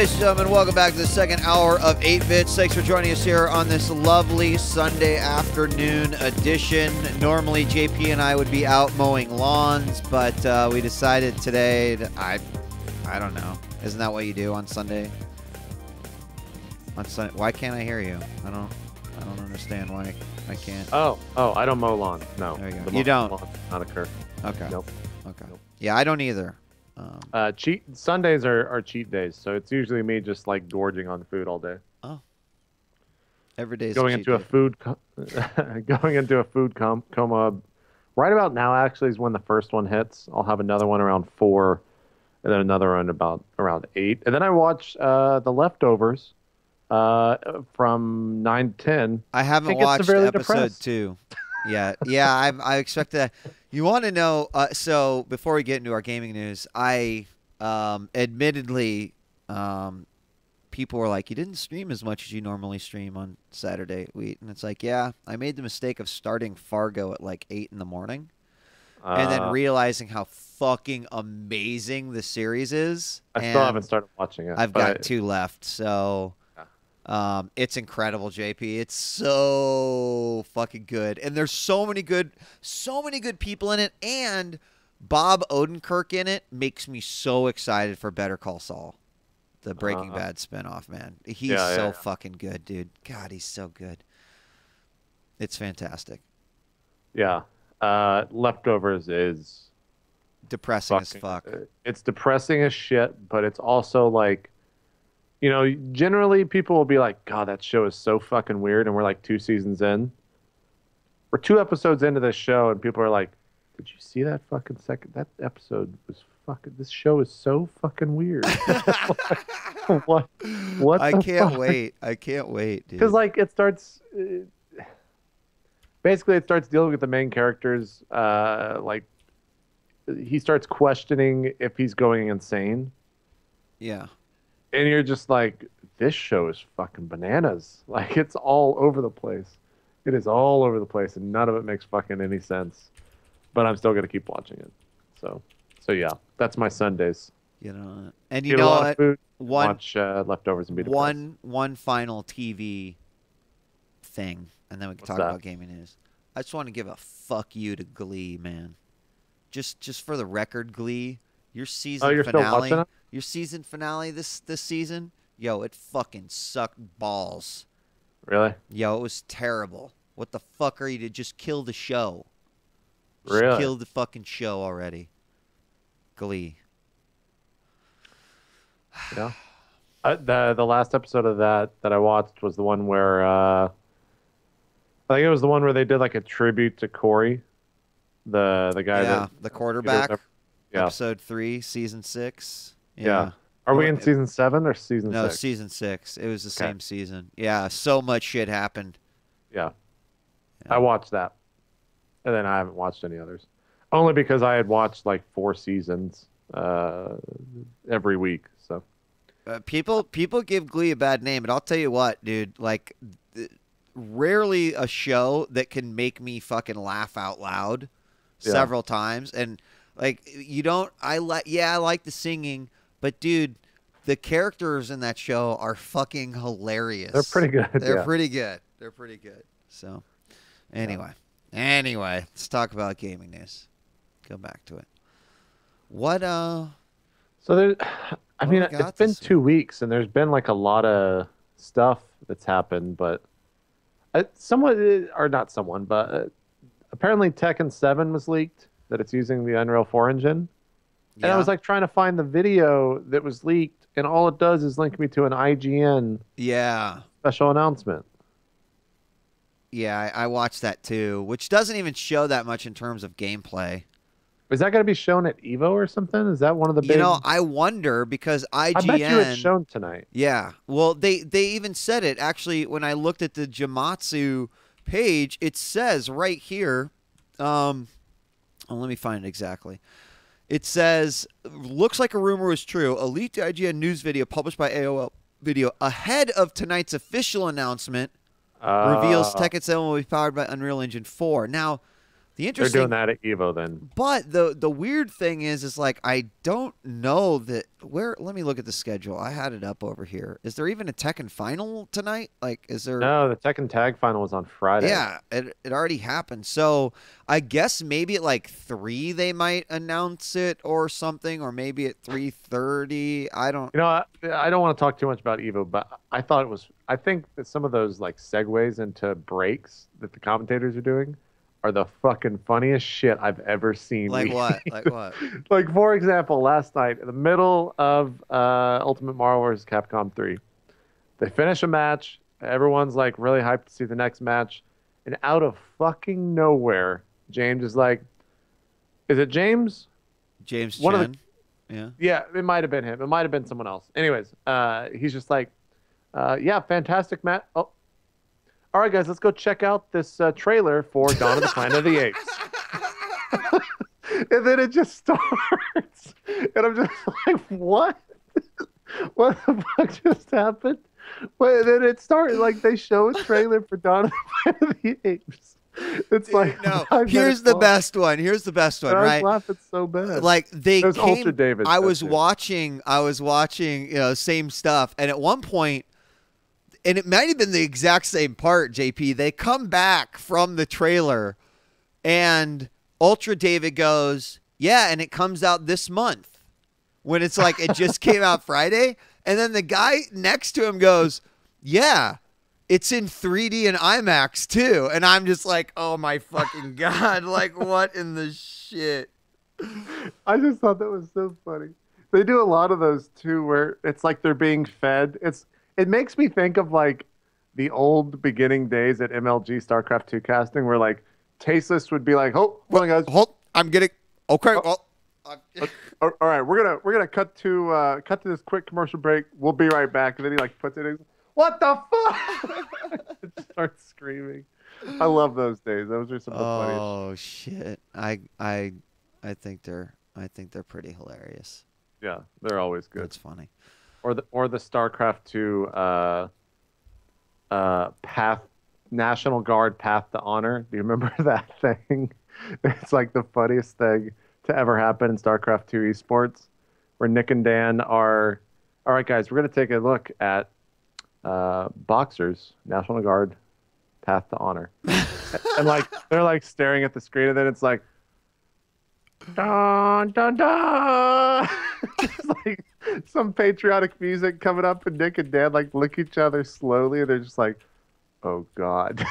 Ladies and gentlemen, welcome back to the second hour of 8-Bits. Thanks for joining us here on this lovely Sunday afternoon edition. Normally, JP and I would be out mowing lawns, but we decided today to, I don't know. Isn't that what you do on Sunday? On Sunday? Why can't I hear you? I don't understand why I can't. Oh, I don't mow lawn. No. There you go. You don't? Not occur. Okay. Nope. Okay. Nope. Yeah, I don't either. Sundays are cheat days, so it's usually me just like gorging on food all day. Oh. Every day is going into a food coma. Right about now, actually, is when the first one hits. I'll have another one around 4, and then another one around 8, and then I watch The Leftovers from 9 to 10. I haven't watched episode 2 yet. Yeah, I expect that. You want to know? So before we get into our gaming news, I admittedly, people were like, "You didn't stream as much as you normally stream on Saturday, Wheat," and it's like, yeah, I made the mistake of starting Fargo at like 8 in the morning, and then realizing how fucking amazing the series is. I still haven't started watching it. I've got 2 left, so. It's incredible, JP. It's so fucking good, and there's so many good people in it, and Bob Odenkirk in it makes me so excited for Better Call Saul, the Breaking Bad spinoff. Man, he's so fucking good, dude. God, he's so good. It's fantastic. Yeah, Leftovers is depressing as fuck. It's depressing as shit, but it's also like. You know, generally people will be like, God, that show is so fucking weird. And we're like 2 seasons in. We're 2 episodes into this show, and people are like, did you see that fucking second? That episode was fucking, this show is so fucking weird. What? I can't wait. I can't wait, dude. Because, like, it starts, basically it starts dealing with the main characters. Like, he starts questioning if he's going insane. Yeah. And you're just like, this show is fucking bananas. Like, it's all over the place. It is all over the place, and none of it makes fucking any sense. But I'm still going to keep watching it. So yeah, that's my Sundays. You know, and you know what? Food, watch Leftovers and be depressed. One final TV thing, and then we can talk about gaming news. I just want to give a fuck you to Glee, man. Just for the record, Glee, your season finale. Still watching it? Your season finale this season, yo, it fucking sucked balls. Really? Yo, it was terrible. What the fuck are you to just kill the show? Really? Kill the fucking show already. Glee. Yeah. The last episode of that I watched was the one where I think it was the one where they did like a tribute to Corey, the guy the quarterback. Episode 3, season 6. Yeah. Are we in season 7 or season 6? No, season 6. It was the same season. Yeah, so much shit happened. Yeah. I watched that. And then I haven't watched any others. Only because I had watched like 4 seasons every week. So people give Glee a bad name, and I'll tell you what, dude, like rarely a show that can make me fucking laugh out loud several times. And like, I like the singing, but dude, the characters in that show are fucking hilarious. They're pretty good. They're pretty good. So anyway, let's talk about gaming news. Go back to it. What So there, I mean, it's been 2 weeks, and there's been like a lot of stuff that's happened, but apparently Tekken 7 was leaked, that it's using the Unreal 4 engine. Yeah. And I was like trying to find the video that was leaked, and all it does is link me to an IGN special announcement. Yeah, I watched that too, which doesn't even show that much in terms of gameplay. Is that going to be shown at EVO or something? Is that one of the big... You know, I wonder, because IGN... I bet you it's shown tonight. Yeah. Well, they even said it. Actually, when I looked at the Jamatsu page, it says right here... let me find it exactly. It says, looks like a rumor was true. A leaked IGN news video published by AOL Video ahead of tonight's official announcement reveals Tekken 7 will be powered by Unreal Engine 4. Now, The They're interesting, doing that at Evo then. but the weird thing is like I don't know that where. Let me look at the schedule. I had it up over here. Is there even a Tekken final tonight? Like, is there? No, the Tekken Tag Final was on Friday. Yeah, it already happened. So I guess maybe at like 3 they might announce it or something, or maybe at 3:30. I don't. You know, I don't want to talk too much about Evo, but I thought it was. I think that some of those like segues into breaks that the commentators are doing are the fucking funniest shit I've ever seen. Like what? Like what? Like, for example, last night in the middle of Ultimate Mario vs. Capcom 3, they finish a match. Everyone's like really hyped to see the next match, and out of fucking nowhere, James is like, "Is it James? James One Chen? of Yeah. Yeah, it might have been him. It might have been someone else. Anyways, he's just like, yeah, fantastic, Matt. Oh, all right, guys, let's go check out this trailer for Dawn of the Planet of the Apes." And then it just starts, and I'm just like, what? What the fuck just happened? But then it started like they show a trailer for Dawn of the Planet of the Apes. It's Dude, like no. Here's the best one. Here's the best one, and I right? was laughing so bad. Like they There's came. Ultra David. I was watching. You know, same stuff, and at one point, and it might have been the exact same part. JP, they come back from the trailer, and Ultra David goes, "Yeah," and it comes out this month. When it's like it just came out Friday, and then the guy next to him goes, "Yeah, it's in 3D and IMAX too." And I'm just like, "Oh my fucking god! Like, what in the shit?" I just thought that was so funny. They do a lot of those too, where it's like they're being fed. It makes me think of like the old beginning days at MLG StarCraft 2 casting, where like Tasteless would be like, "Oh, hold on, guys. Hold, I'm getting okay. Oh. Well, All right, we're gonna cut to this quick commercial break. We'll be right back." And then he like puts it in. What the fuck? It starts screaming. I love those days. Those are some of the funniest. oh shit! I think they're pretty hilarious. Yeah, they're always good. That's funny. Or the StarCraft 2 Path National Guard Path to Honor. Do you remember that thing? It's like the funniest thing to ever happen in StarCraft 2 esports, where Nick and Dan are, all right, guys, we're going to take a look at boxers, National Guard, Path to Honor. And like, they're like staring at the screen, and then it's like, dun, dun, dun. It's like some patriotic music coming up, and Nick and Dan like look at each other slowly, and they're just like, oh God.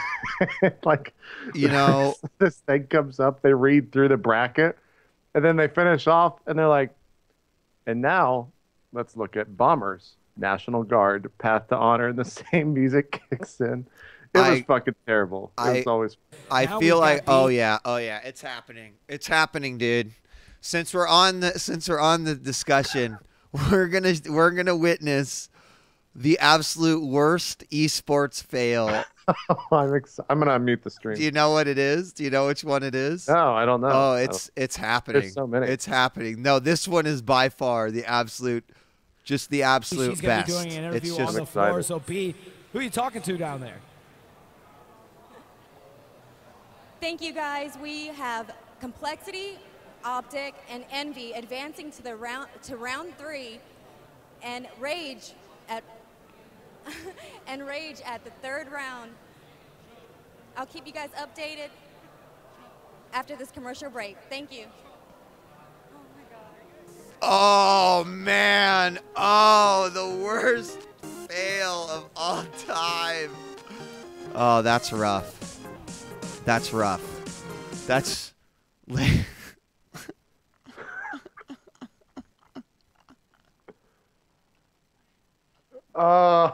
Like, You know, this thing comes up, they read through the bracket, and then they finish off, and they're like, and now let's look at Bombers, National Guard, Path to Honor, and the same music kicks in. It was fucking terrible. It was always. I feel like, oh yeah, it's happening. It's happening, dude. Since we're on the discussion, we're gonna witness the absolute worst esports fail. I'm gonna unmute the stream. Do you know what it is? Do you know which one it is? No, I don't know. Oh, it's happening. There's so many. It's happening. No, this one is by far the absolute best. She's going to be doing an interview on the floor. So, B, who are you talking to down there? Thank you, guys. We have Complexity, Optic, and Envy advancing to round 3, and Rage at the 3rd round. I'll keep you guys updated after this commercial break. Thank you. Oh my God. Oh man! Oh, the worst fail of all time. Oh, that's rough. That's rough. That's. Oh,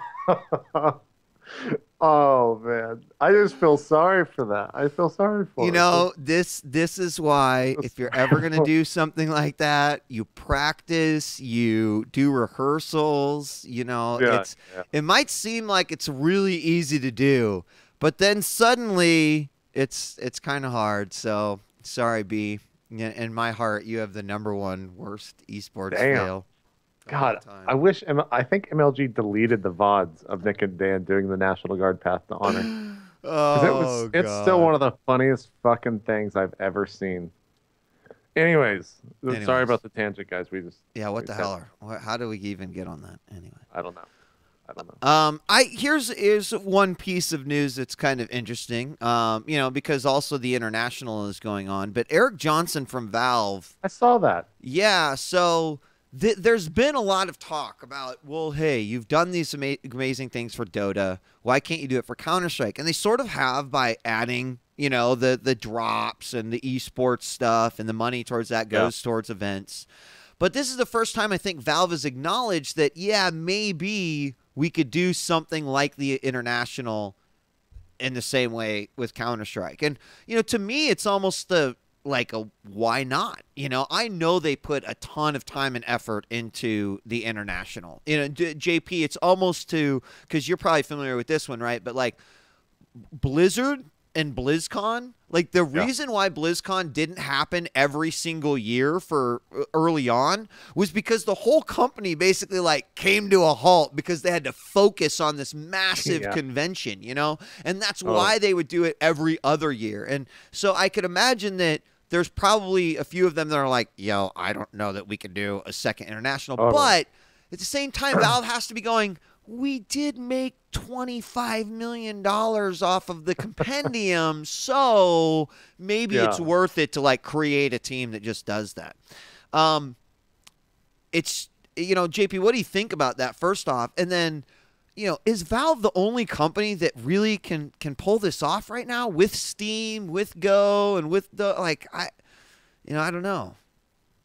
oh man! I just feel sorry for that. I feel sorry for You know, this is why if you're ever gonna do something like that, you practice, you do rehearsals. You know, it might seem like it's really easy to do, but then suddenly it's kind of hard. So sorry, B. In my heart, you have the #1 worst esports fail. God, I think MLG deleted the VODs of Nick and Dan doing the National Guard Path to Honor. Oh, it's still one of the funniest fucking things I've ever seen. Anyways, sorry about the tangent, guys. What the hell how do we even get on that anyway? I don't know. Here's one piece of news that's kind of interesting. Because also the international is going on, but Eric Johnson from Valve. I saw that. Yeah, so there's been a lot of talk about, well, hey, you've done these amazing things for Dota. Why can't you do it for Counter-Strike? And they sort of have by adding, the drops and the esports stuff, and the money towards that goes towards events. But this is the first time I think Valve has acknowledged that, maybe we could do something like the international in the same way with Counter-Strike. And, to me, it's almost why not? I know they put a ton of time and effort into the international. JP, it's almost because you're probably familiar with this one, right? But Blizzard and BlizzCon, the reason why BlizzCon didn't happen every single year for early on was because the whole company basically came to a halt because they had to focus on this massive convention, and that's why they would do it every other year. And so I could imagine that there's probably a few of them that are like, yo, I don't know that we could do a second international. But at the same time, Valve has to be going, we did make $25 million off of the compendium, so maybe it's worth it to create a team that just does that. It's, JP, what do you think about that first off? And then, is Valve the only company that really can pull this off right now with Steam, with Go, and with the I don't know.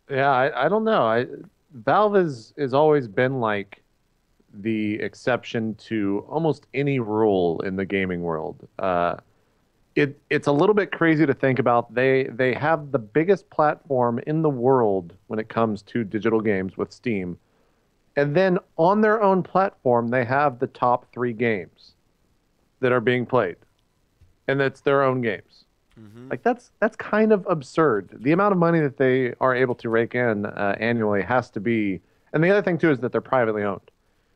Yeah, I don't know. Valve has always been the exception to almost any rule in the gaming world. It's a little bit crazy to think about. They have the biggest platform in the world when it comes to digital games with Steam. And then on their own platform, they have the top 3 games that are being played. And that's their own games. Mm-hmm. That's kind of absurd. The amount of money that they are able to rake in annually has to be... And the other thing, too, is that they're privately owned.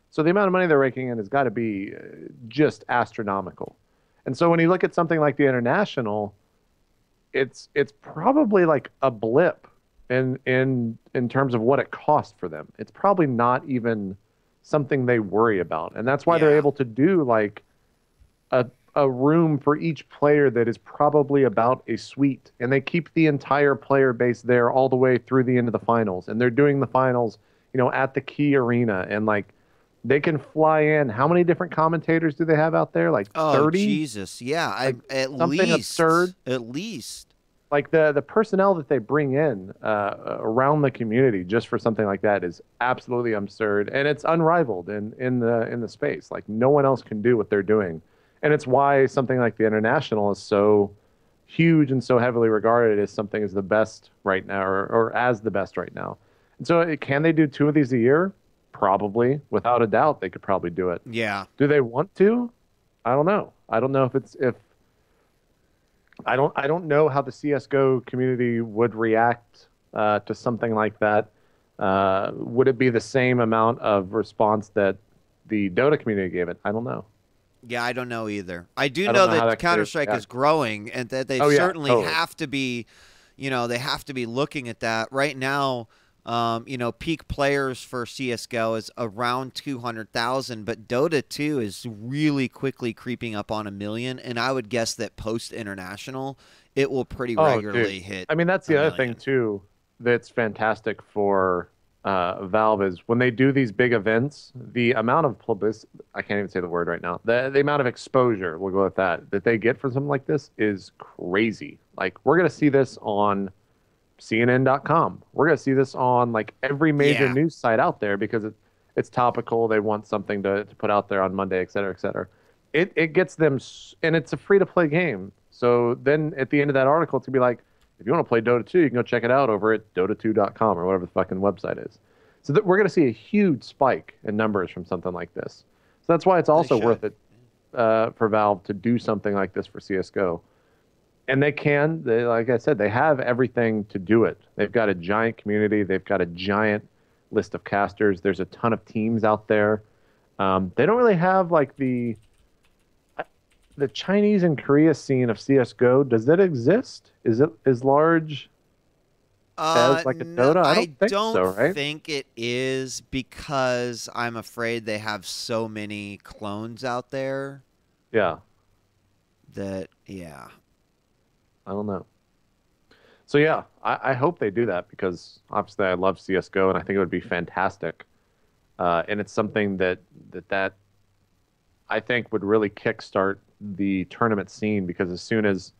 So the amount of money they're raking in has got to be just astronomical. And so when you look at something like the international, it's probably a blip in terms of what it costs for them. It's probably not even something they worry about. And that's why they're able to do a room for each player that is probably about a suite. And they keep the entire player base there all the way through the end of the finals. And they're doing the finals, at the key arena. And they can fly in. How many different commentators do they have out there? 30? Oh, Jesus. Yeah, at something least. Absurd. At least. The personnel that they bring in around the community just for something like that is absolutely absurd, and it's unrivaled in the space. No one else can do what they're doing, and it's why something like the international is so huge and so heavily regarded as something as the best right now, or as the best right now. And so, can they do 2 of these a year? Probably, without a doubt, they could probably do it. Yeah. Do they want to? I don't know. I don't know if I don't know how the CS:GO community would react to something like that. Would it be the same amount of response that the Dota community gave it? I don't know. Yeah, I don't know either. I do know that Counter-Strike is growing, and that they certainly have to be, they have to be looking at that right now. Peak players for CS:GO is around 200,000, but Dota 2 is really quickly creeping up on 1 million, and I would guess that post-international, it will pretty regularly hit. I mean, that's the other thing, too, that's fantastic for Valve is when they do these big events, the amount of publicity, I can't even say the word right now, the amount of exposure, we'll go with that they get for something like this is crazy. We're going to see this on CNN.com. We're going to see this on every major news site out there because it's topical. They want something to put out there on Monday, et cetera, et cetera. It gets them, and it's a free-to-play game. So then at the end of that article, it's going to be if you want to play Dota 2, you can go check it out over at Dota2.com or whatever the fucking website is. So we're going to see a huge spike in numbers from something like this. So that's why it's also worth it for Valve to do something like this for CS:GO. And like I said, they have everything to do it. They've got a giant community. They've got a giant list of casters. There's a ton of teams out there. They don't really have the Chinese and Korea scene of CS:GO, does that exist? Is it as large as like a No, Dota? I don't think don't so, right? think it is, because I'm afraid they have so many clones out there Yeah. that, yeah. I don't know. So yeah, I hope they do that, because obviously I love CS:GO and I think it would be fantastic. And it's something that I think would really kickstart the tournament scene, because as soon as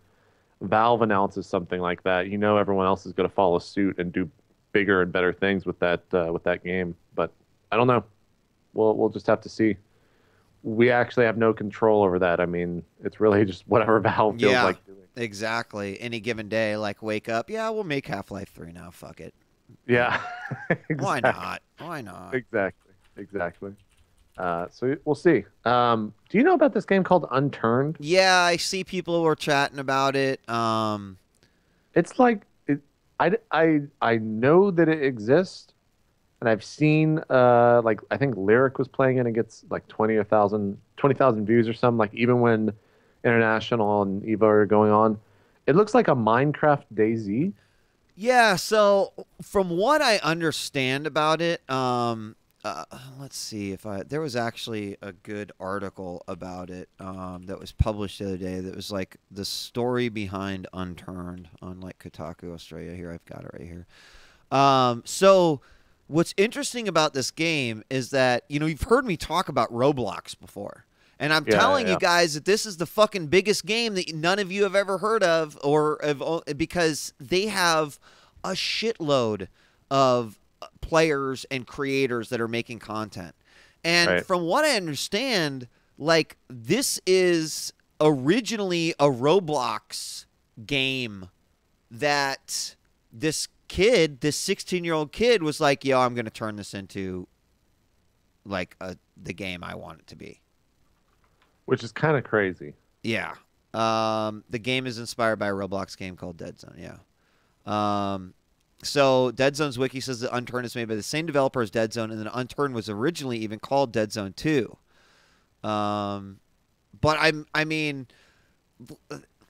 Valve announces something like that, you know everyone else is going to follow suit and do bigger and better things with that game. But I don't know. We'll just have to see. We actually have no control over that. I mean, it's really just whatever Valve feels like doing. Exactly. Any given day, like wake up, yeah, we'll make Half-Life 3 now. Fuck it. Yeah. Exactly. Why not? Why not? Exactly. So we'll see. Do you know about this game called Unturned? Yeah, I see people were chatting about it. It's like I know that it exists, and I've seen like I think Lyric was playing it and gets like 20,000 views or something. Like even when International and EVO are going on, it looks like a Minecraft DayZ. Yeah, so from what I understand about it, let's see if there was actually a good article about it that was published the other day that was like the story behind Unturned on like Kotaku Australia. Here, I've got it right here. So what's interesting about this game is that, you know, you've heard me talk about Roblox before. And I'm telling you guys that this is the fucking biggest game that none of you have ever heard of, because they have a shitload of players and creators that are making content. And from what I understand, like, this is originally a Roblox game that this kid, this 16-year-old kid, was like, yo, I'm going to turn this into like the game I want it to be. Which is kind of crazy. Yeah. The game is inspired by a Roblox game called Dead Zone. Yeah. So Dead Zone's wiki says that Unturned is made by the same developer as Dead Zone, and then Unturned was originally even called Dead Zone 2. But I mean,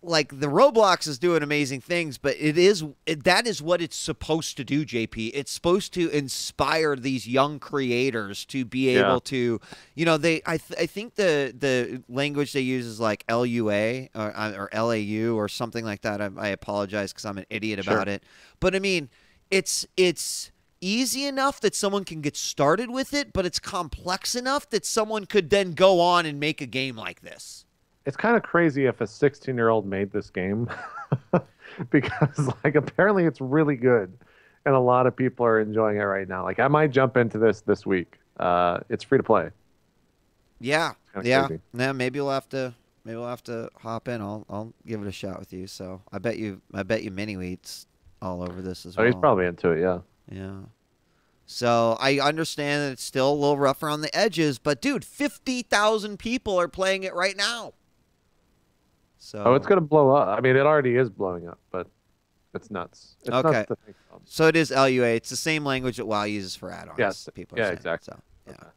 like, the Roblox is doing amazing things, but that is what it's supposed to do, JP. It's supposed to inspire these young creators to be able to, you know, I think the language they use is like LUA or LAU or something like that. I apologize because I'm an idiot about it. But I mean, it's easy enough that someone can get started with it, but it's complex enough that someone could then go on and make a game like this. It's kind of crazy if a 16-year-old made this game because, like, apparently it's really good and a lot of people are enjoying it right now. Like, I might jump into this week. It's free to play. Yeah. Maybe we'll have to hop in. I'll give it a shot with you. So I bet you mini-wheat's all over this as well. Oh, he's probably into it. Yeah. Yeah. So I understand that it's still a little rough around the edges, but dude, 50,000 people are playing it right now. So it's going to blow up. I mean, it already is blowing up, but it's nuts. It's nuts to think about. So it is LUA. It's the same language that WoW uses for add-ons. Yes. People are saying. Exactly. So, yeah.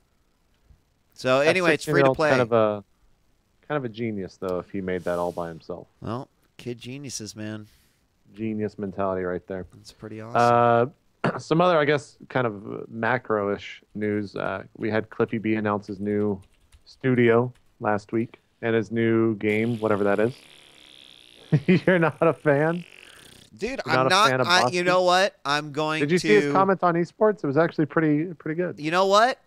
So anyway, it's free to play. Kind of a genius, though, if he made that all by himself. Well, kid geniuses, man. Genius mentality right there. That's pretty awesome. Some other, I guess, kind of macro-ish news. We had Cliffy B announce his new studio last week and his new game, whatever that is. You're not a fan? Dude, I'm not. You know what? I'm going to... Did you see his comments on esports? It was actually pretty good. You know what?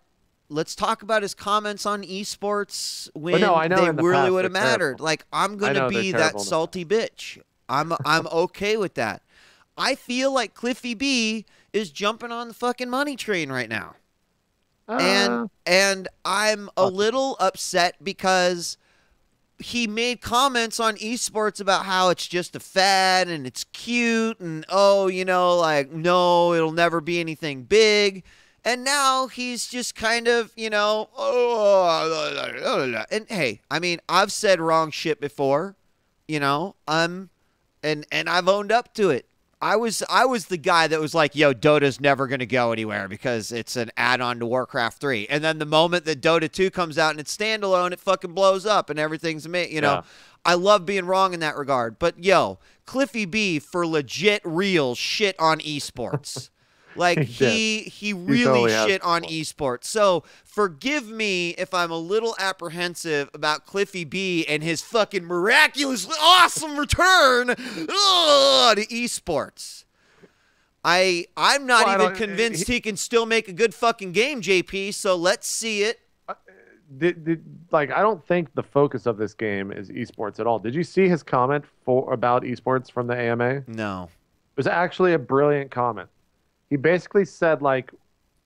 Let's talk about his comments on esports when I know they really would have mattered. Like, I'm going to be that salty bitch. I'm okay with that. I feel like Cliffy B is jumping on the fucking money train right now. And I'm a little upset because he made comments on esports about how it's just a fad and it's cute and, like, no, it'll never be anything big. And now he's just kind of, and hey, I mean, I've said wrong shit before, and I've owned up to it. I was the guy that was like, yo, Dota's never going to go anywhere because it's an add-on to Warcraft 3. And then the moment that Dota 2 comes out and it's standalone, it fucking blows up and everything's amazing. You know, I love being wrong in that regard. But, yo, Cliffy B for legit real shit on esports. Like, he really totally shit on esports. So forgive me if I'm a little apprehensive about Cliffy B and his fucking miraculously awesome return to esports. I'm not even convinced he can still make a good fucking game, JP, so let's see it. Like, I don't think the focus of this game is esports at all. Did you see his comment about esports from the AMA? No. It was actually a brilliant comment. He basically said, like,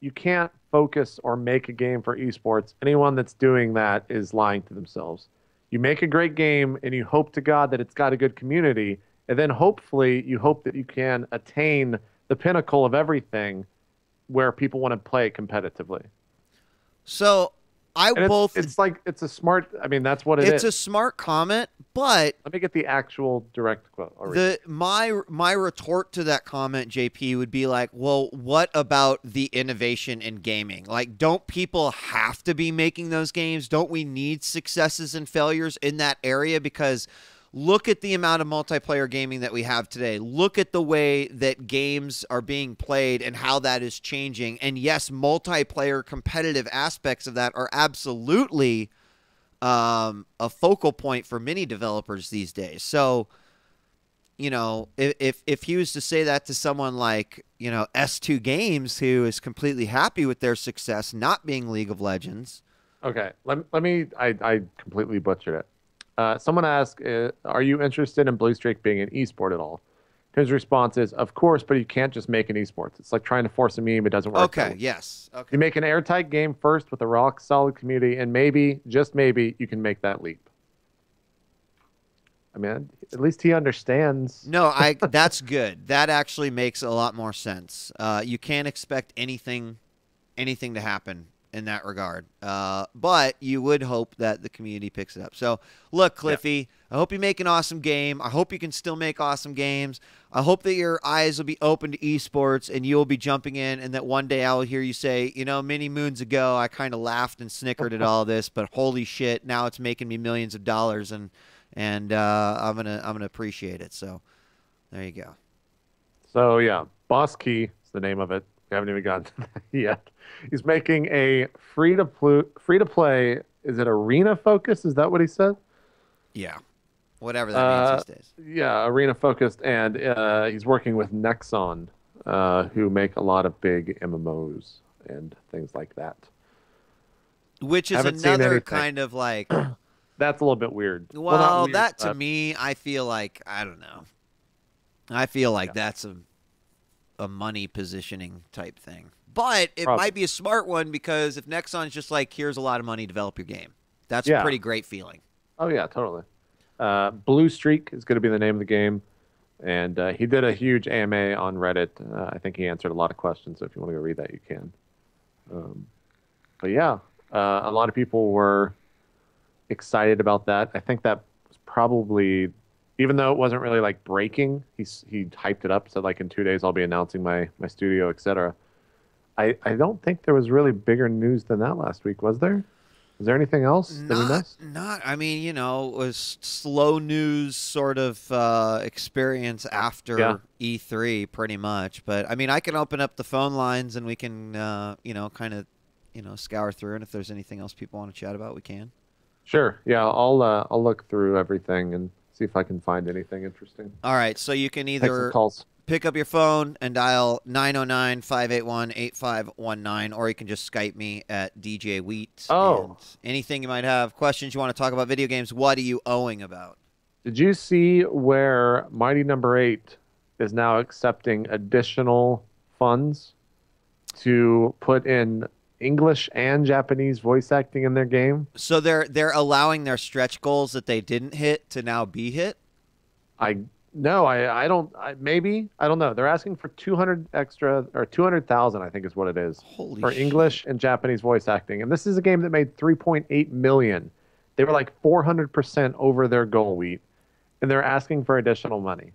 you can't focus or make a game for esports. Anyone that's doing that is lying to themselves. You make a great game and you hope to God that it's got a good community, and then hopefully you hope that you can attain the pinnacle of everything where people want to play it competitively. So it's like, it's a smart, I mean, that's what it is. It's a smart comment, but let me get the actual direct quote. My retort to that comment, JP, would be like, well, what about the innovation in gaming? Like, don't people have to be making those games? Don't we need successes and failures in that area? Because look at the amount of multiplayer gaming that we have today. Look at the way that games are being played and how that is changing. And yes, multiplayer competitive aspects of that are absolutely a focal point for many developers these days. So, you know, if he was to say that to someone like, you know, S2 Games, who is completely happy with their success not being League of Legends. Okay, let me, I completely butchered it. Someone asked, are you interested in Blue Streak being an esport at all? His response is, of course, but you can't just make an esports. It's like trying to force a meme. It doesn't work. Okay, yes. Okay. You make an airtight game first with a rock solid community, and maybe, just maybe, you can make that leap. I mean, at least he understands. No, that's good. That actually makes a lot more sense. You can't expect anything to happen in that regard. But you would hope that the community picks it up. So, look, Cliffy, I hope you make an awesome game. I hope you can still make awesome games. I hope that your eyes will be open to esports and you'll be jumping in, and that one day I will hear you say, you know, many moons ago, I kind of laughed and snickered at all this, but holy shit, now it's making me millions of dollars, and I'm gonna appreciate it. So, there you go. So, yeah, Boss Key is the name of it. We haven't even gotten to that yet. He's making a free to play. Is it arena focus? Is that what he said? Yeah, whatever that means these days. Yeah, arena focused, and he's working with Nexon, who make a lot of big MMOs and things like that. Which is another kind of like. That's a little bit weird. Well, weird, that to me, I feel like, I don't know. I feel like that's a money positioning type thing. But it might be a smart one, because if Nexon's just like, here's a lot of money, develop your game. That's a pretty great feeling. Oh, yeah, totally. Blue Streak is going to be the name of the game. And he did a huge AMA on Reddit. I think he answered a lot of questions. So if you want to go read that, you can. But yeah, a lot of people were excited about that. I think that was probably, even though it wasn't really like breaking, he hyped it up, said like in 2 days I'll be announcing my studio, etc. I don't think there was really bigger news than that last week, was there? Was there anything else that we missed? I mean, you know, it was slow news sort of experience after E3 pretty much. But I mean, I can open up the phone lines and we can, you know, kind of, you know, scour through. And if there's anything else people want to chat about, we can. Sure. Yeah, I'll look through everything and see if I can find anything interesting. All right. So you can either pick up your phone and dial 909-581-8519, or you can just Skype me at djWHEAT. Oh. And anything you might have, questions you want to talk about video games, what are you owing about? Did you see where Mighty Number 8 is now accepting additional funds to put in English and Japanese voice acting in their game? So they're allowing their stretch goals that they didn't hit to now be hit? No, I don't. Maybe, I don't know. They're asking for 200 extra, or 200,000, I think is what it is, for English and Japanese voice acting. And this is a game that made 3.8 million. They were like 400% over their goal, Wheat, and they're asking for additional money.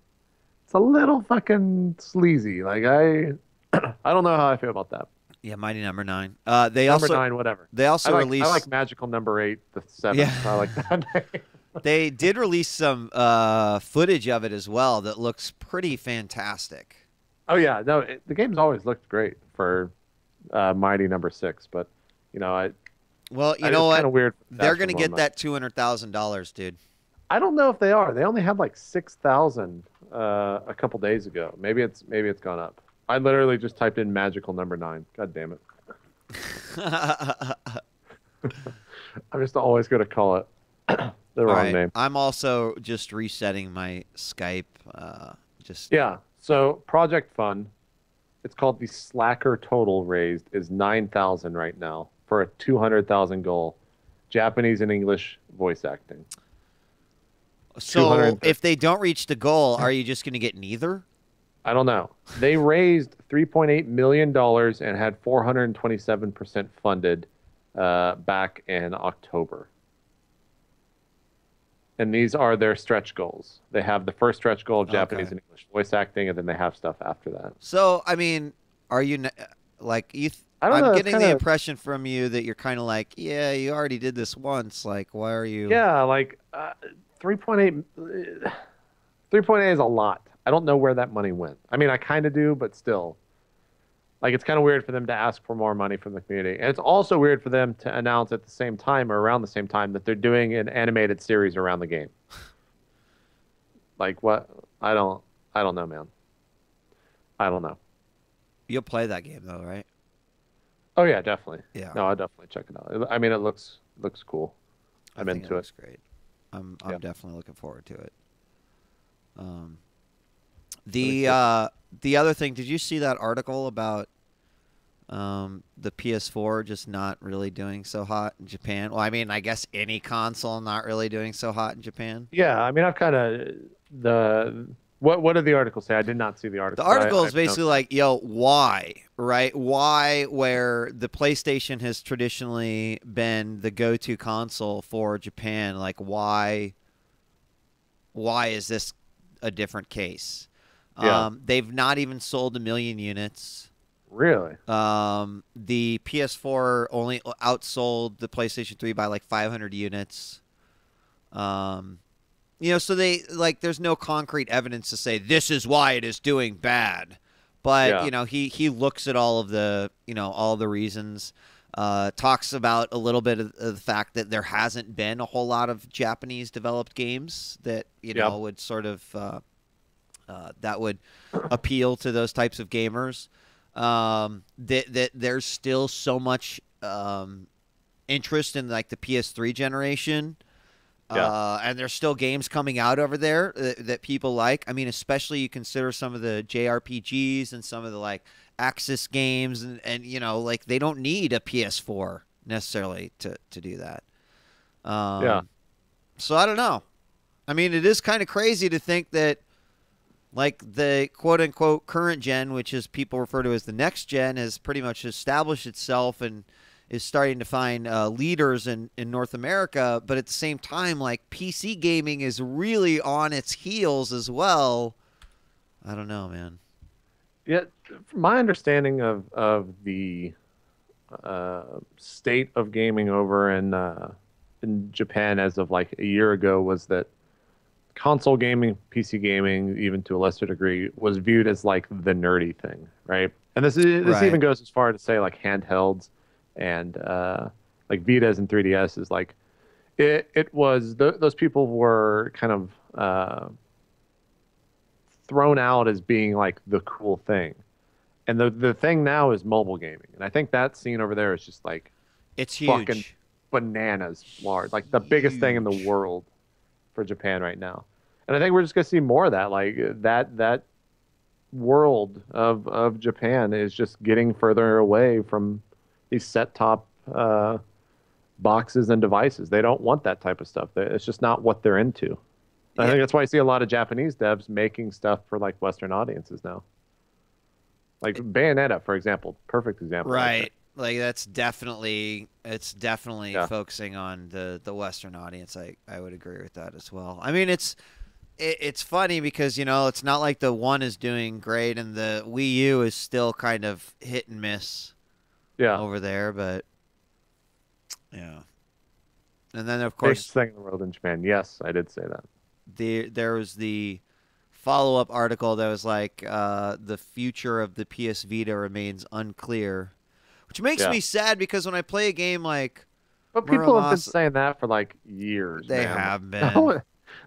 it's a little fucking sleazy. Like I don't know how I feel about that. Yeah, Mighty Number 9. Number 9, whatever. They also released. I like Magical Number 8, the 7th. Yeah. I like that name. They did release some footage of it as well that looks pretty fantastic. Oh yeah, no, the game's always looked great for Mighty Number 6, but you know, well, you know what? Kind of weird. They're gonna get that $200,000, dude. I don't know if they are. They only had like 6,000 a couple days ago. Maybe it's gone up. I literally just typed in Magical Number 9. God damn it. I'm just always going to call it the wrong name. I'm also just resetting my Skype. Yeah. So Project Fun, it's called the Slacker total raised is 9,000 right now for a 200,000 goal. Japanese and English voice acting. So if they don't reach the goal, are you just going to get neither? I don't know. They raised $3.8 million and had 427% funded back in October. And these are their stretch goals. They have the first stretch goal of Japanese and English voice acting, and then they have stuff after that. So, I mean, are you like you? I'm getting the impression from you that you're kind of like, yeah, you already did this once. Like, why are you? Yeah, like 3.8. 3.8 is a lot. I don't know where that money went. I mean, I kind of do, but still. Like, it's kind of weird for them to ask for more money from the community. And it's also weird for them to announce at the same time or around the same time that they're doing an animated series around the game. Like, what? I don't know, man. I don't know. You'll play that game, though, right? Oh, yeah, definitely. Yeah. No, I'll definitely check it out. I mean, it looks cool. I'm into it. It looks great. I'm definitely looking forward to it. The other thing, did you see that article about the PS4 just not really doing so hot in Japan? Well, I mean, I guess any console not really doing so hot in Japan. Yeah, I mean, I've kind of what did the article say? I did not see the article. The article is basically like, yo, why, right? Why, where the PlayStation has traditionally been the go-to console for Japan, like why is this a different case? Yeah. They've not even sold 1 million units. Really? The PS4 only outsold the PlayStation 3 by like 500 units. You know, so they like there's no concrete evidence to say this is why it is doing bad. But, you know, he looks at all of the, you know, all the reasons, talks about a little bit of the fact that there hasn't been a whole lot of Japanese developed games that, you know, would sort of that would appeal to those types of gamers. That there's still so much interest in like the PS3 generation. And there's still games coming out over there that people like. I mean, especially you consider some of the JRPGs and some of the like Axis games and you know, like they don't need a PS4 necessarily to do that. So I don't know. I mean, it is kind of crazy to think that like the quote-unquote current gen, which is people refer to as the next gen, has pretty much established itself and is starting to find leaders in North America. But at the same time, like PC gaming is really on its heels as well. I don't know, man. Yeah, from my understanding of the state of gaming over in Japan as of like a year ago was that console gaming, PC gaming, even to a lesser degree, was viewed as like the nerdy thing, right? And this even goes as far to say like handhelds and like Vitas and 3DSs. Like it was those people were kind of thrown out as being like the cool thing, and the thing now is mobile gaming, and I think that scene over there is just like it's huge, fucking bananas large, like the biggest thing in the world for Japan right now. And I think we're just gonna see more of that. Like that world of Japan is just getting further away from these set-top boxes and devices. They don't want that type of stuff. It's just not what they're into. I think that's why I see a lot of Japanese devs making stuff for like Western audiences now. Like Bayonetta, for example, perfect example. Right. Like that's definitely focusing on the Western audience. I would agree with that as well. I mean, it's it's funny because, you know, it's not like the One is doing great and the Wii U is still kind of hit and miss over there, but yeah. And then, of course... Biggest thing in the world in Japan. Yes, I did say that. There was the follow-up article that was like, the future of the PS Vita remains unclear, which makes me sad because when I play a game like... But people have been saying that for like years. They have been.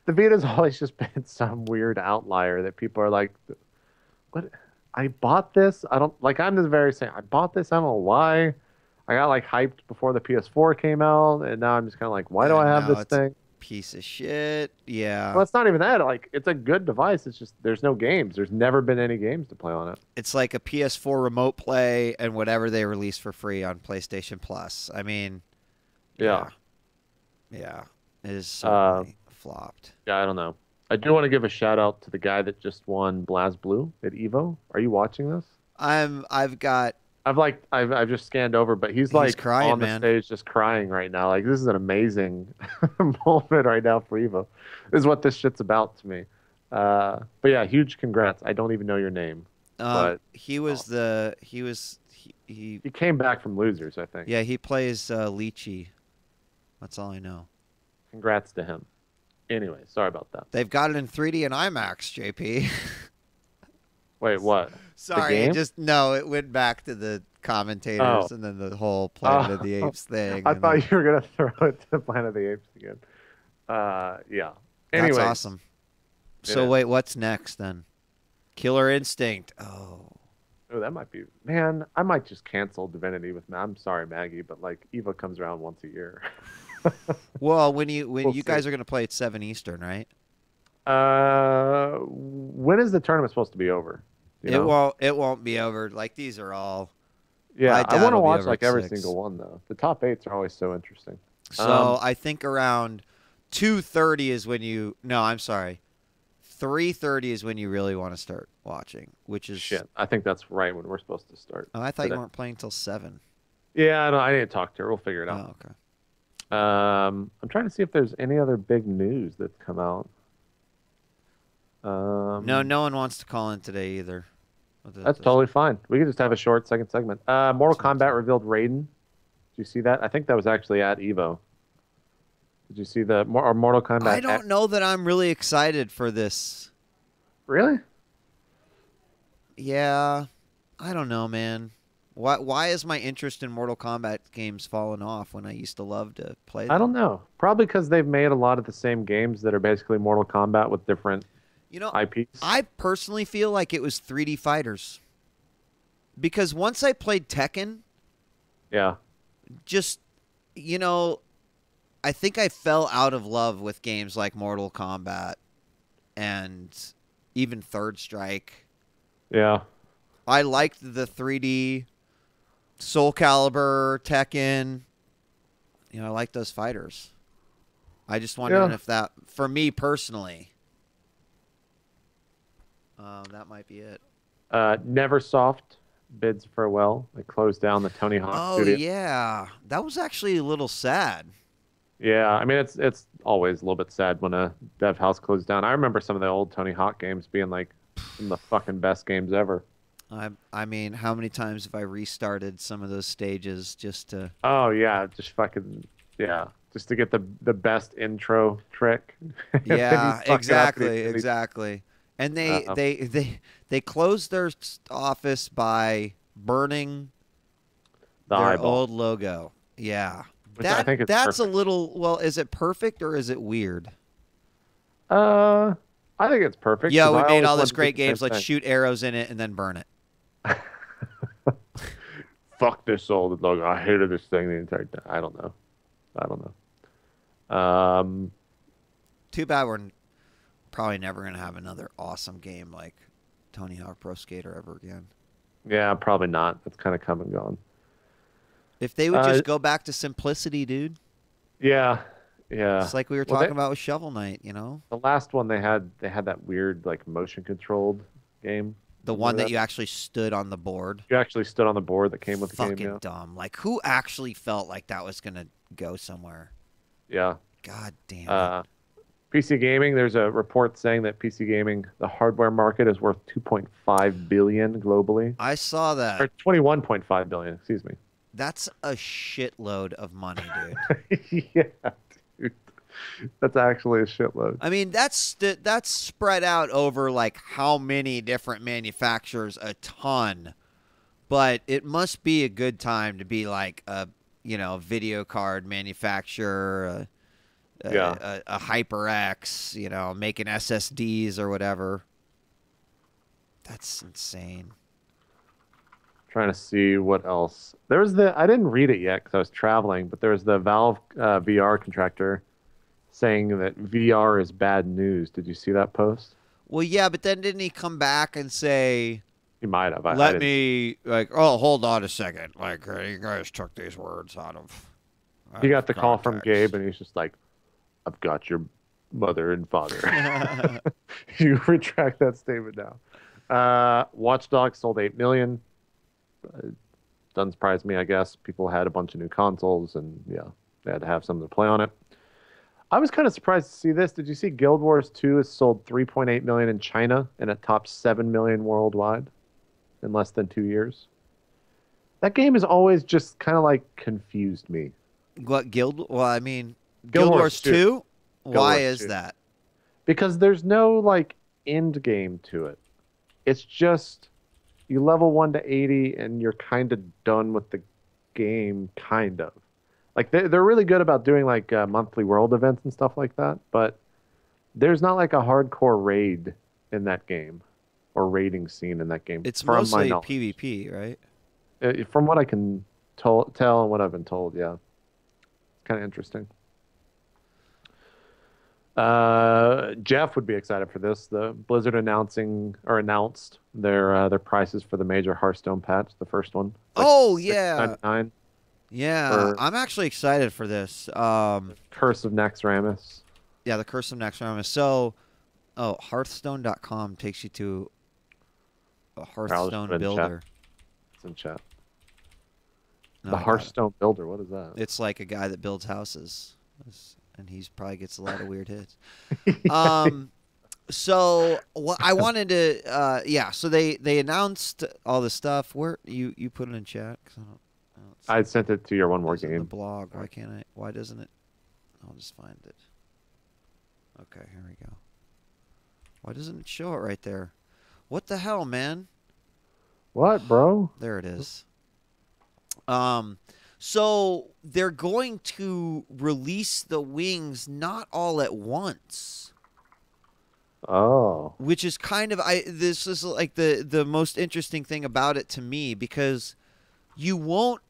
The Vita's always just been some weird outlier that people are like, "What? I bought this. I don't like." I'm just very saying, I bought this. I don't know why. I got like hyped before the PS4 came out, and now I'm just kind of like, why do I have this thing? Piece of shit. Yeah. Well, it's not even that. Like, it's a good device. It's just there's no games. There's never been any games to play on it. It's like a PS4 remote play and whatever they release for free on PlayStation Plus. I mean, yeah. It is so flopped. Yeah, I don't know. I do want to give a shout out to the guy that just won BlazBlue at Evo. Are you watching this? I've just scanned over, but he's like crying, on the stage just crying right now. Like, this is an amazing moment right now for Evo. This is what this shit's about to me. But yeah, huge congrats. I don't even know your name. But he came back from losers, I think. Yeah, he plays Lychee. That's all I know. Congrats to him. Anyway, sorry about that. They've got it in 3D and IMAX, JP. Wait, what? Sorry, it went back to the commentators and then the whole Planet of the Apes thing. I thought you were going to throw it to Planet of the Apes again. Yeah. Anyway. That's awesome. So wait, what's next then? Killer Instinct. Oh, that might be... Man, I might just cancel Divinity with... I'm sorry, Maggie, but like Evo comes around once a year. Well, when you guys are going to play at 7 Eastern, right? When is the tournament supposed to be over? It won't be over. Like, these are all... Yeah, I want to watch like every single one, though. The top 8s are always so interesting. So I think around 2:30 is when you... No, I'm sorry. 3:30 is when you really want to start watching, which is... Shit, I think that's right when we're supposed to start. Oh, I thought you weren't playing till 7. Yeah, I didn't talk to her. We'll figure it out. Oh, okay. I'm trying to see if there's any other big news that's come out. No one wants to call in today either. That's totally fine. We can just have a short second segment. Mortal Kombat revealed Raiden. Did you see that? I think that was actually at Evo. Did you see the Mortal Kombat? I don't know that I'm really excited for this. Really? Yeah. I don't know, man. Why is my interest in Mortal Kombat games fallen off when I used to love to play them? I don't know. Probably because they've made a lot of the same games that are basically Mortal Kombat with different IPs. I personally feel like it was 3D fighters. Because once I played Tekken, just, I think I fell out of love with games like Mortal Kombat and even Third Strike. Yeah. I liked the 3D Soul Calibur, Tekken. I like those fighters. I just wondering if that, for me personally, that might be it. Neversoft bids farewell. They closed down the Tony Hawk studio. Oh, yeah. That was actually a little sad. Yeah, I mean, it's always a little bit sad when a dev house closes down. I remember some of the old Tony Hawk games being like some of the fucking best games ever. I mean, how many times have I restarted some of those stages just to... Oh, yeah, just to get the best intro trick. Yeah, exactly. And they closed their office by burning their old logo. Yeah. I think that's perfect. A little... Well, is it perfect or is it weird? I think it's perfect. Yeah, we made all this great games. Let's shoot arrows in it and then burn it. Fuck this old logo. I hated this thing the entire time. I don't know. Too bad we're probably never going to have another awesome game like Tony Hawk Pro Skater ever again. Yeah, probably not. It's kind of come and gone. If they would just go back to simplicity, dude. Yeah. It's like we were talking about with Shovel Knight, The last one they had that weird like motion controlled game. The one that you actually stood on the board. You actually stood on the board that came with the game. Fucking dumb. Like, who actually felt like that was going to go somewhere? Yeah. God damn it. PC gaming, there's a report saying that PC gaming, the hardware market is worth 2.5 billion globally. I saw that. Or 21.5 billion, excuse me. That's a shitload of money, dude. Yeah, dude. That's actually a shitload. I mean, that's spread out over like how many different manufacturers, a ton. But it must be a good time to be like a, video card manufacturer, a HyperX, making SSDs or whatever. That's insane. Trying to see what else. There's I didn't read it yet because I was traveling, but there's the Valve VR contractor saying that VR is bad news. Did you see that post? Well, yeah, but then didn't he come back and say... He might have. Let me, hold on a second. Like, you guys took these words out of... He got the call from Gabe, and he's just like, I've got your mother and father. You retract that statement now. Watch Dogs sold 8 million. Doesn't surprise me, I guess. People had a bunch of new consoles, and yeah, they had to have something to play on it. I was kind of surprised to see this. Did you see Guild Wars 2 has sold 3.8 million in China, and it topped 7 million worldwide in less than 2 years? That game has always just kind of like confused me. What, Guild Wars 2? Why is that? Because there's no like end game to it. It's just you level 1 to 80 and you're kind of done with the game, kind of. Like they're really good about doing like monthly world events and stuff like that, but there's not like a hardcore raid in that game or raiding scene in that game. It's mostly PvP, right? From what I can tell and what I've been told, yeah. Kind of interesting. Jeff would be excited for this. The Blizzard announced their prices for the major Hearthstone patch, the first one. Like yeah. $6.99. Yeah, I'm actually excited for this. Curse of Naxxramas. Yeah, the Curse of Naxxramas. So, Hearthstone.com takes you to a Hearthstone builder. It's in chat. No, the Hearthstone builder, what is that? It's like a guy that builds houses, and he's probably gets a lot of weird hits. So what I wanted to, so they announced all this stuff. Where you put it in chat? 'Cause I sent it to your One More Game. The blog. Why can't I? Why doesn't it? I'll just find it. Okay, here we go. Why doesn't it show it right there? What the hell, man? What, bro? There it is. So they're going to release the wings not all at once. Oh. Which is kind of this is like the most interesting thing about it to me, because you won't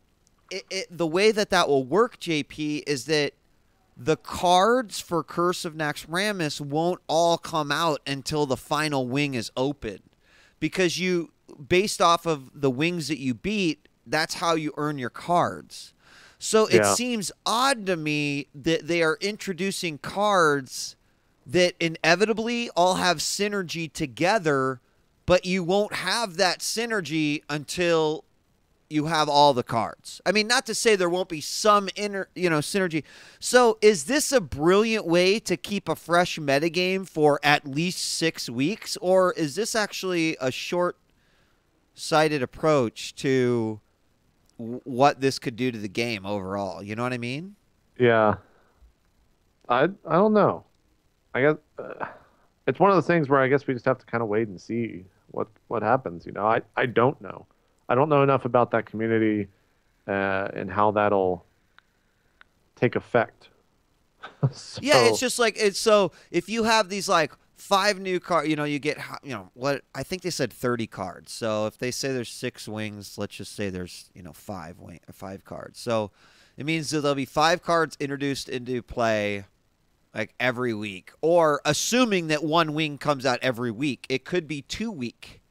the way that will work, JP, is that the cards for Curse of Naxxramas won't all come out until the final wing is open, because based off of the wings that you beat, that's how you earn your cards. So it seems odd to me that they are introducing cards that inevitably all have synergy together, but you won't have that synergy until you have all the cards. I mean, not to say there won't be some synergy. So is this a brilliant way to keep a fresh metagame for at least 6 weeks, or is this actually a short-sighted approach to what this could do to the game overall? You know what I mean? Yeah. I don't know. I guess it's one of those things where I guess we just have to kind of wait and see what happens. I don't know. I don't know enough about that community and how that'll take effect. Yeah, it's just like so if you have these like 5 new cards, you get what I think they said 30 cards. So if they say there's 6 wings, let's just say there's 5 cards. So it means that there'll be 5 cards introduced into play like every week, or assuming that 1 wing comes out every week, it could be 2 week.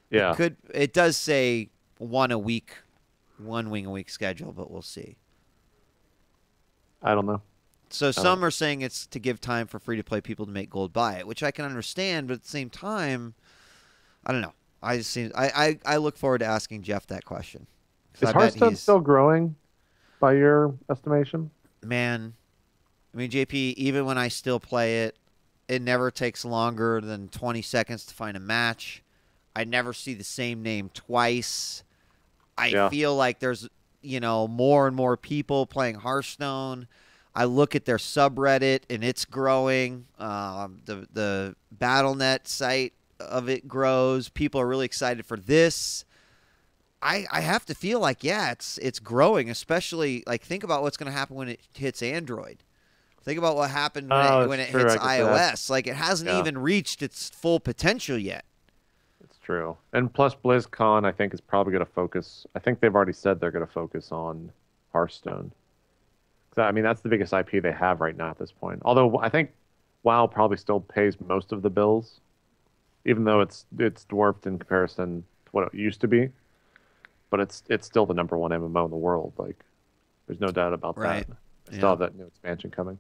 Yeah. It does say 1 wing a week schedule, but we'll see. I don't know. So some are saying it's to give time for free-to-play people to make gold buy it, which I can understand, but at the same time, I don't know. I look forward to asking Jeff that question. Is Hearthstone still growing by your estimation? Man, I mean, JP, even when I still play it, it never takes longer than 20 seconds to find a match. I never see the same name twice. I feel like there's, more and more people playing Hearthstone. I look at their subreddit, and it's growing. The BattleNet site of it grows. People are really excited for this. I have to feel like, it's growing, especially, like, think about what's going to happen when it hits Android. Think about what happened when it hits iOS. Like, it hasn't even reached its full potential yet. It's true. And plus, BlizzCon, I think, is probably going to focus. I think they've already said they're going to focus on Hearthstone. I mean, that's the biggest IP they have right now at this point. Although, I think WoW probably still pays most of the bills, even though it's dwarfed in comparison to what it used to be. But it's still the #1 MMO in the world. Like, there's no doubt about that. I still have that new expansion coming.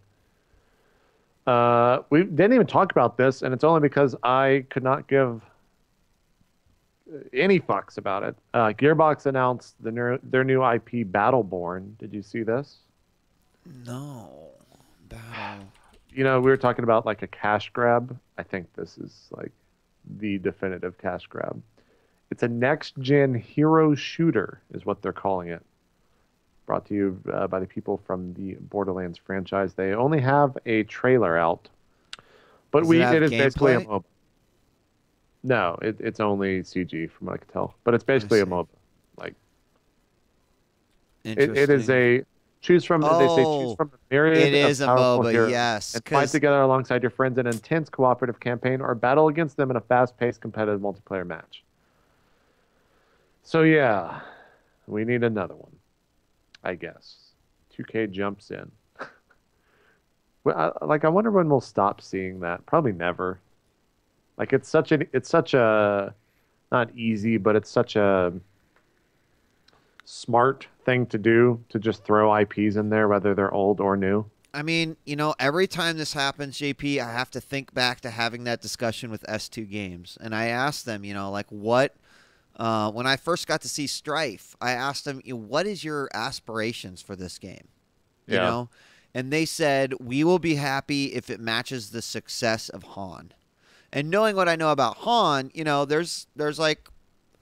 We didn't even talk about this, and it's only because I could not give any fucks about it. Gearbox announced their new IP, Battleborn. Did you see this? No. Battle. We were talking about like a cash grab. I think this is like the definitive cash grab. It's a next-gen hero shooter, is what they're calling it. Brought to you by the people from the Borderlands franchise. They only have a trailer out, but it is basically a MOBA. No, it's only CG from what I can tell, but it's basically a MOBA. Like, it is a choose from. They say choose from a myriad of powerful heroes, yes, and fight together alongside your friends in an intense cooperative campaign, or battle against them in a fast-paced competitive multiplayer match. So yeah, we need another one, I guess. 2K jumps in. I wonder when we'll stop seeing that. Probably never. Like, it's such a not easy, but it's such a smart thing to do, to just throw IPs in there, whether they're old or new. I mean, every time this happens, JP, I have to think back to having that discussion with S2 Games, and I asked them, like, what. When I first got to see Strife, I asked them, what is your aspirations for this game? You know? And they said, we will be happy if it matches the success of Han. And knowing what I know about Han, there's like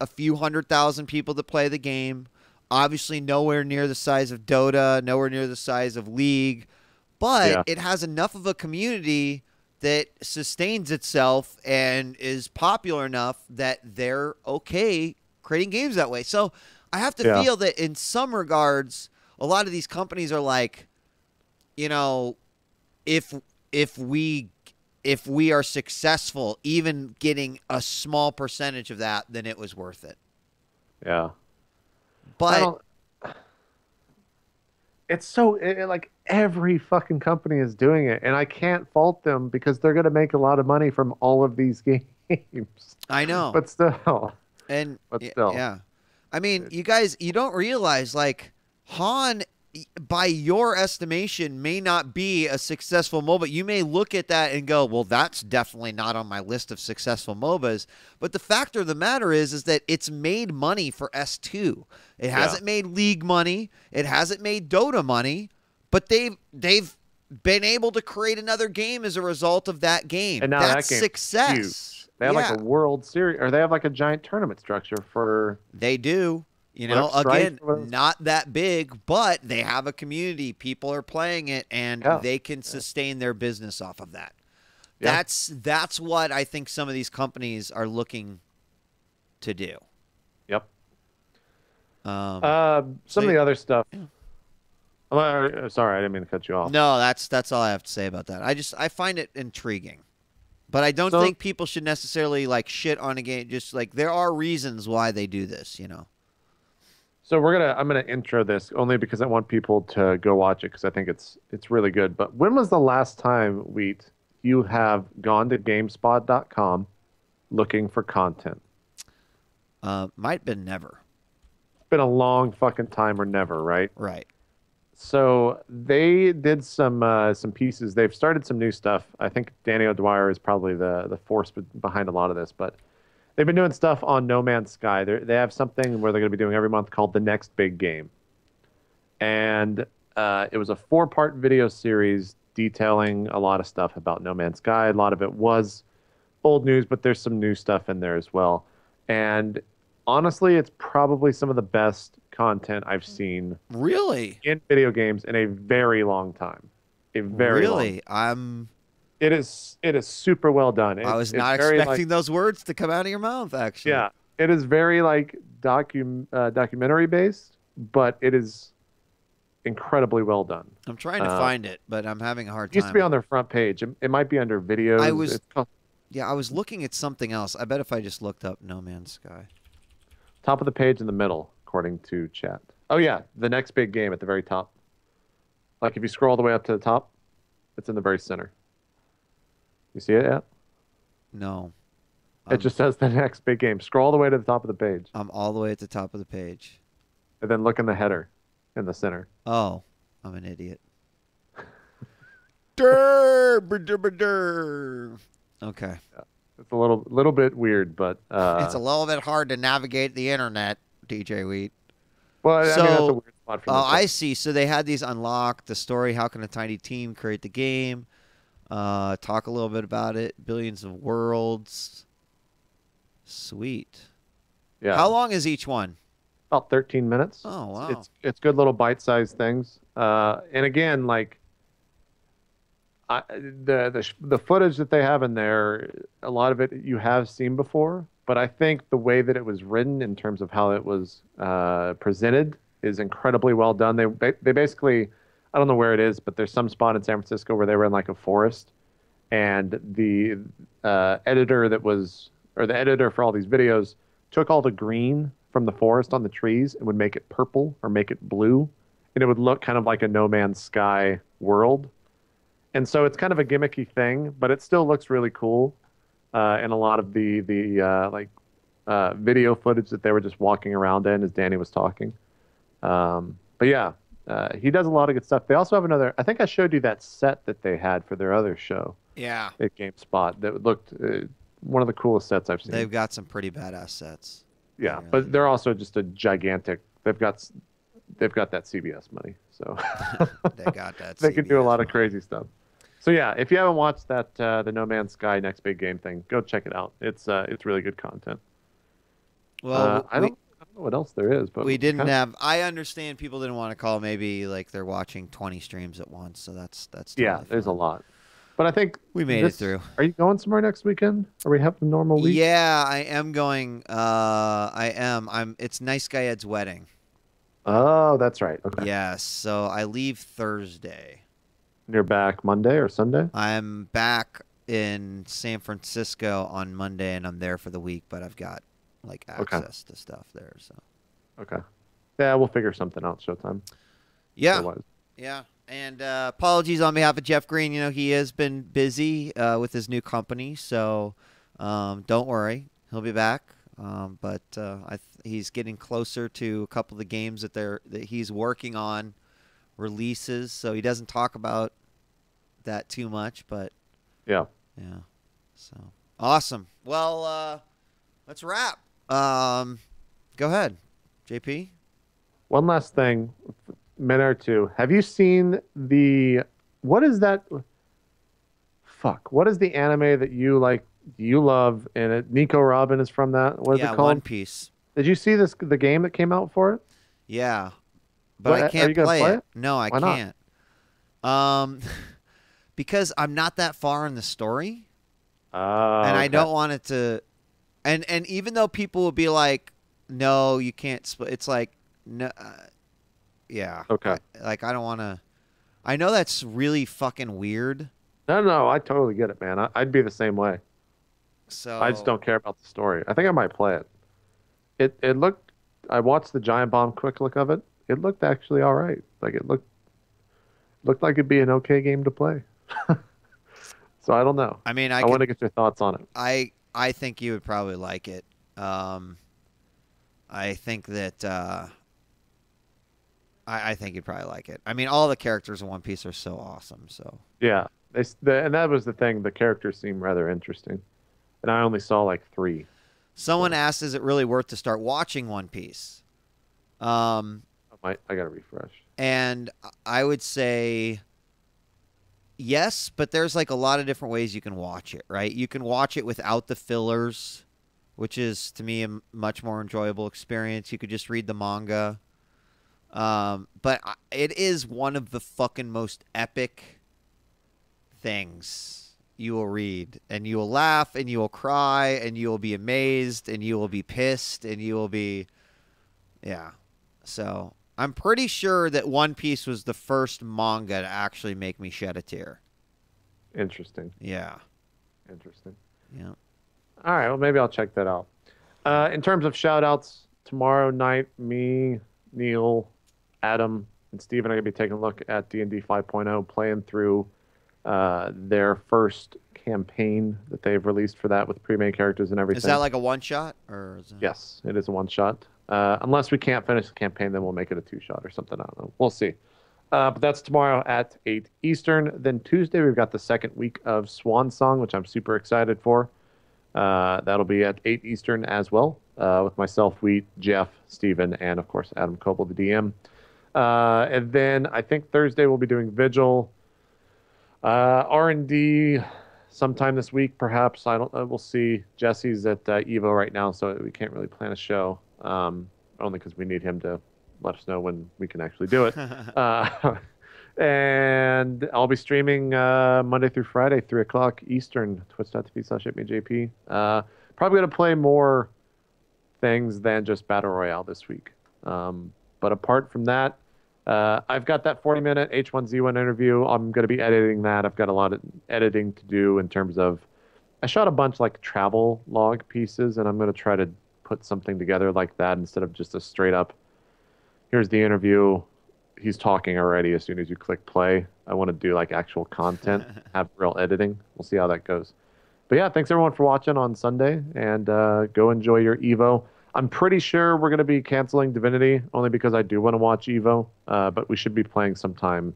a few 100,000 people that play the game. Obviously nowhere near the size of Dota, nowhere near the size of League. But it has enough of a community that sustains itself and is popular enough that they're okay creating games that way. So I have to feel that in some regards, a lot of these companies are like, if we are successful, even getting a small percentage of that, then it was worth it. Yeah. But it's so like every fucking company is doing it, and I can't fault them because they're going to make a lot of money from all of these games. I know, but still, yeah. I mean, you guys, you don't realize, like, Han, by your estimation, may not be a successful MOBA. You may look at that and go, well, that's definitely not on my list of successful MOBAs. But the fact of the matter is that it's made money for S2. It hasn't made League money. It hasn't made Dota money. But they've been able to create another game as a result of that game. And now that's that success. Huge. They have like a World Series, or they have like a giant tournament structure for. They do. Again, not that big, but they have a community. People are playing it, and they can sustain their business off of that. Yeah. That's what I think some of these companies are looking to do. Yep. Some of the other stuff. Yeah. Sorry, I didn't mean to cut you off. No, that's all I have to say about that. I find it intriguing. But I don't think people should necessarily like shit on a game. Just like there are reasons why they do this, So I'm gonna intro this only because I want people to go watch it because I think it's really good. But when was the last time, Wheat, you have gone to GameSpot.com looking for content? Might have been never. It's been a long fucking time or never, right? Right. So they did some pieces. They've started some new stuff. I think Danny O'Dwyer is probably the force behind a lot of this, but they've been doing stuff on No Man's Sky. They have something where they're going to be doing every month called The Next Big Game. And it was a 4-part video series detailing a lot of stuff about No Man's Sky. A lot of it was old news, but there's some new stuff in there as well. And honestly, it's probably some of the best content I've seen really in video games in a very long time. A very long time. It is super well done. I was not expecting those words to come out of your mouth, actually. Yeah, it is very like documentary based, but it is incredibly well done. I'm trying to find it, but I'm having a hard time. It used to be on their front page. It might be under videos. I was looking at something else. I bet if I just looked up No Man's Sky. Top of the page in the middle, according to chat. Oh yeah, the next big game at the very top. Like if you scroll all the way up to the top, it's in the very center. You see it yet? No. It just says the next big game. Scroll all the way to the top of the page. I'm all the way at the top of the page. And then look in the header in the center. Oh, I'm an idiot. Okay. Yeah. It's a little bit weird, but it's a little bit hard to navigate the internet, djWHEAT. Well, I mean, that's a weird spot for me. I see. So they had these unlocked. The story, how can a tiny team create the game? Talk a little bit about it. Billions of worlds. Sweet. Yeah. How long is each one? About 13 minutes. Oh, wow. It's good little bite-sized things. And again, like the footage that they have in there, a lot of it you have seen before, but I think the way that it was written in terms of how it was presented is incredibly well done. They basically, I don't know where it is, but there's some spot in San Francisco where they were in like a forest, and the editor the editor for all these videos took all the green from the forest on the trees and would make it purple or make it blue, and it would look kind of like a No Man's Sky world. And so it's kind of a gimmicky thing, but it still looks really cool. And a lot of the video footage that they were just walking around in as Danny was talking. But yeah, he does a lot of good stuff. They also have another. I think I showed you that set that they had for their other show. Yeah. At GameSpot that looked one of the coolest sets I've seen. They've got some pretty badass sets. Yeah, but they're also just a gigantic. They've got that CBS money, so they got that. They can do a lot of crazy stuff. So yeah, if you haven't watched that the No Man's Sky next big game thing, go check it out. It's really good content. Well, I don't know what else there is, but we didn't have. I understand people didn't want to call maybe like they're watching 20 streams at once, so that's totally yeah. There's a lot, but I think we made it through. Are you going somewhere next weekend? Are we having a normal week? Yeah, I am going. I am. It's Nice Guy Ed's wedding. Oh, that's right. Okay. Yes. So I leave Thursday. You're back Monday or Sunday? I'm back in San Francisco on Monday, and I'm there for the week, but I've got like access to stuff there. So. Okay. Yeah, we'll figure something out. Showtime. Yeah. Otherwise. Yeah. And apologies on behalf of Jeff Green. You know, he has been busy with his new company, so don't worry. He'll be back. But he's getting closer to a couple of the games that he's working on releases, so he doesn't talk about that too much, but yeah. So awesome. Well, let's wrap. Go ahead, JP. One last thing, minute or two. Have you seen what is that? Fuck. What is the anime that you like? You love, and Nico Robin is from that. What is it called? One Piece. Did you see the game that came out for it? Yeah. But I can't play it. No, I can't. Because I'm not that far in the story. And I don't want it to. And even though people will be like, no, you can't split. It's like, no. Yeah. Okay. I don't want to. I know that's really fucking weird. No, I totally get it, man. I'd be the same way. So I just don't care about the story. I think I might play it. It looked. I watched the Giant Bomb quick look of it. It looked actually all right. Like it looked like it'd be an okay game to play. So I don't know. I mean, I want to get your thoughts on it. I think you would probably like it. I think that I think you'd probably like it. I mean, all the characters in One Piece are so awesome. So yeah, and that was the thing. The characters seem rather interesting, and I only saw like 3. Someone asked, "Is it really worth to start watching One Piece?" I gotta refresh. And I would say yes, but there's like a lot of different ways you can watch it, right? You can watch it without the fillers, which is, to me, a much more enjoyable experience. You could just read the manga. But it is one of the fucking most epic things you will read. And you will laugh, and you will cry, and you will be amazed, and you will be pissed, and you will be... Yeah. So, I'm pretty sure that One Piece was the first manga to actually make me shed a tear. Interesting. Yeah. Interesting. Yeah. All right, well, maybe I'll check that out. In terms of shout-outs, tomorrow night, me, Neil, Adam, and Steven are going to be taking a look at D&D 5.0, playing through their first campaign that they've released for that with pre-made characters and everything. Is that like a one-shot? Or is it... Yes, it is a one-shot. Unless we can't finish the campaign, then we'll make it a two-shot or something. I don't know. We'll see. But that's tomorrow at 8 Eastern. Then Tuesday, we've got the second week of Swan Song, which I'm super excited for. That'll be at 8 Eastern as well, with myself, Wheat, Jeff, Steven, and, of course, Adam Coble, the DM. And then I think Thursday we'll be doing Vigil. R&D sometime this week, perhaps. I don't know. We'll see. Jesse's at Evo right now, so we can't really plan a show, only because we need him to let us know when we can actually do it. And I'll be streaming Monday through Friday, 3 o'clock Eastern, twitch.tv/itmeJP. Probably going to play more things than just Battle Royale this week. But apart from that, I've got that 40-minute H1Z1 interview. I'm going to be editing that. I've got a lot of editing to do in terms of... I shot a bunch like travel log pieces, and I'm going to try to put something together like that instead of just a straight-up, here's the interview, he's talking already as soon as you click play. I want to do like actual content, have real editing. We'll see how that goes. But yeah, thanks everyone for watching on Sunday, and go enjoy your Evo. I'm pretty sure we're going to be canceling Divinity only because I do want to watch Evo, but we should be playing sometime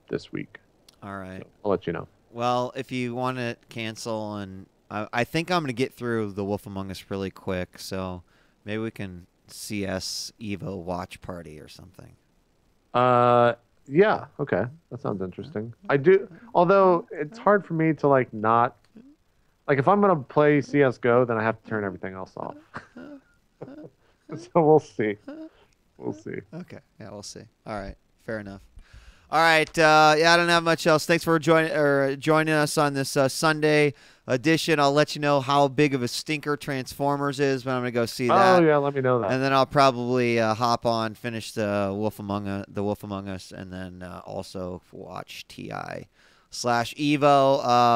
this week. All right. So I'll let you know. Well, if you want to cancel, and I think I'm going to get through The Wolf Among Us really quick, so maybe we can CS Evo watch party or something. Yeah, okay. That sounds interesting. I do, although it's hard for me to like not, like if I'm going to play CSGO, then I have to turn everything else off. So we'll see. We'll see. Okay. Yeah, we'll see. All right. Fair enough. All right. Yeah, I don't have much else. Thanks for joining us on this Sunday edition. I'll let you know how big of a stinker Transformers is, but I'm gonna go see that. Oh yeah, let me know that. And then I'll probably hop on, finish the Wolf Among Us, and then also watch TI/Evo.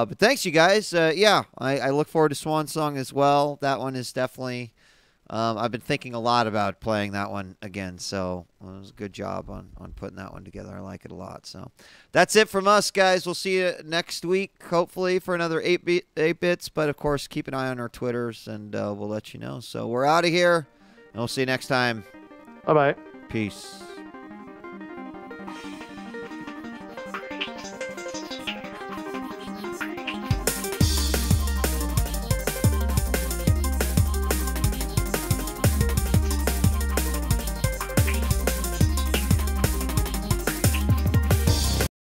But thanks, you guys. Yeah, I look forward to Swan Song as well. That one is definitely. I've been thinking a lot about playing that one again, so it was a good job on putting that one together. I like it a lot. So that's it from us, guys. We'll see you next week, hopefully, for another 8 bits. But, of course, keep an eye on our Twitters, and we'll let you know. So we're out of here, and we'll see you next time. Bye-bye. Peace.